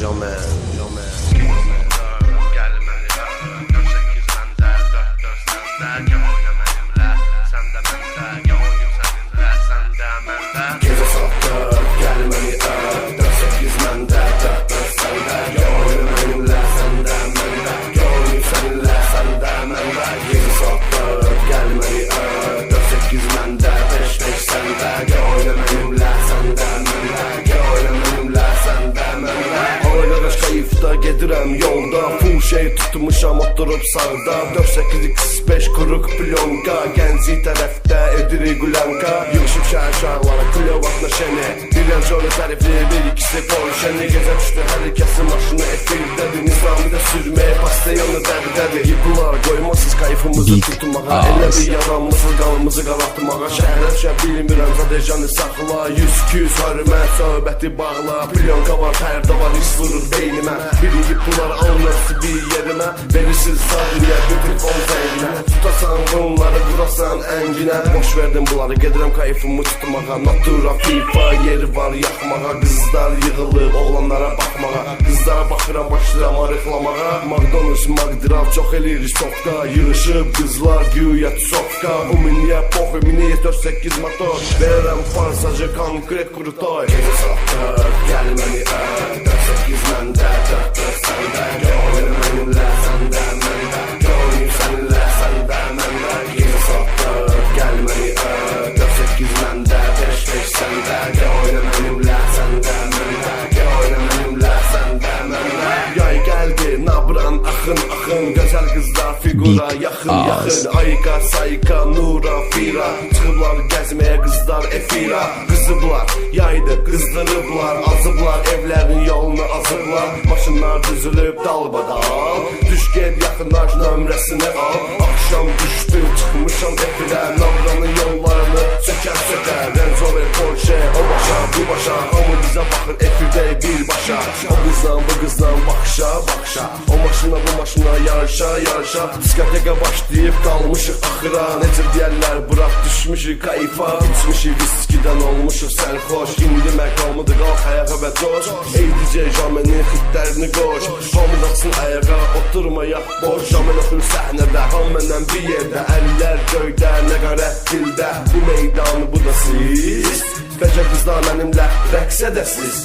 Jamais. Gece saat 4 gel beni öp 4-8 mende 4-4 sende Gönlüm benimle sende mende Gönlüm seninle sende mende Gece saat 4 gel beni öp 4-8 mende 5-5 sende Gönlüm benimle sende mende Gönlüm benimle sende mende Ana qardaş kayıfda gedirəm yolda Full şey tutmuşam oturup sağda 4-8-5 kuruk plyonka Genzi tərəfdə edirik gulanka Yığışıb şəhər-şəhərlara Kulyovatla şəni Bilən jolu tərifli bir ikisi polşəni Gecə düşdü hər kəsin maşını efirdədir Nizami də sürməyə pastayonu dərdədir Yıqılar qoymasız kayfımızı tutmağa Elə bir yaranmısız qalımızı qalatmağa Şəhərə düşə bilmirəm zadejanı saxla 100-200 hörmət söhbəti bağla Plyonka var, pərdə var, his vurur beynimə Biriyib bunlar anlarsın bir yerimə Verirsiniz zadriyə, götür qol zəyinə Tutasan bunları, vurasan ənginə Boş verdim bunları, gedirəm kayfımı tutmağa Natura, FIFA, yeri var yaxmağa Qızlar yığılıb oğlanlara baxmağa Qızlara baxıram, başlayıram arıqlamağa McDonald's, Magdrav, çox elirik soqda Yığışıb qızlar, güya tusovka Uminiyə, poxu, mini 4-8 motor Verərəm farsacı, konkret kurutay Gecə saat 4, gəl məni öp 4-8 məndə, 4-4 səndə Gönlüm mənimlə, səndə məndə Gönlüm səninlə, səndə məndə Gecə saat 4, gəl məni öp 4-8 məndə, 5-5 səndə Gönlüm mənimlə, səndə məndə Gönlüm mənimlə, səndə məndə Yay gəldi, nabran, axın, axın Gözəl qızlar, figura, yaxın, yaxın Ayqa, sayqa, nura, fira Çıxıblar gəzməyə qızlar, efira Qızıblar, yaydı, qızdırıblar Azıblar, evlərin yolunu azıblar Maşınlar düzülüb dalbadal Düş gel, yaxınlaş, nömrəsini al Akşam düşdü, çıxmışam efirə Nabranın yollarını sökər Range Rover, Porsche, o başa, bu başa Hamı bizə baxır, efirdə birbaşa O qızdan, bu qızdan baxışa, baxışa O maşına, bu maşına, yarışa, yarışa Diskoteka başlayıb qalmışıq axıra Necə deyərlər, bıraq düşmüşük kayfa İçmişik viskidən olmuşuq sərxoş İndi məqamıdır, qalx ayağa və coş Ey DJ, Jamenin xitlərini qoş Hamı qalxsın ayağa, oturmayaq boş Jamen oxur səhnədə, ham məndən bir yerdə Əllər göydə, nəqarət dildə Bu meydanı, bu da siz Bəcə qızlar mənimlə rəqs edəsiz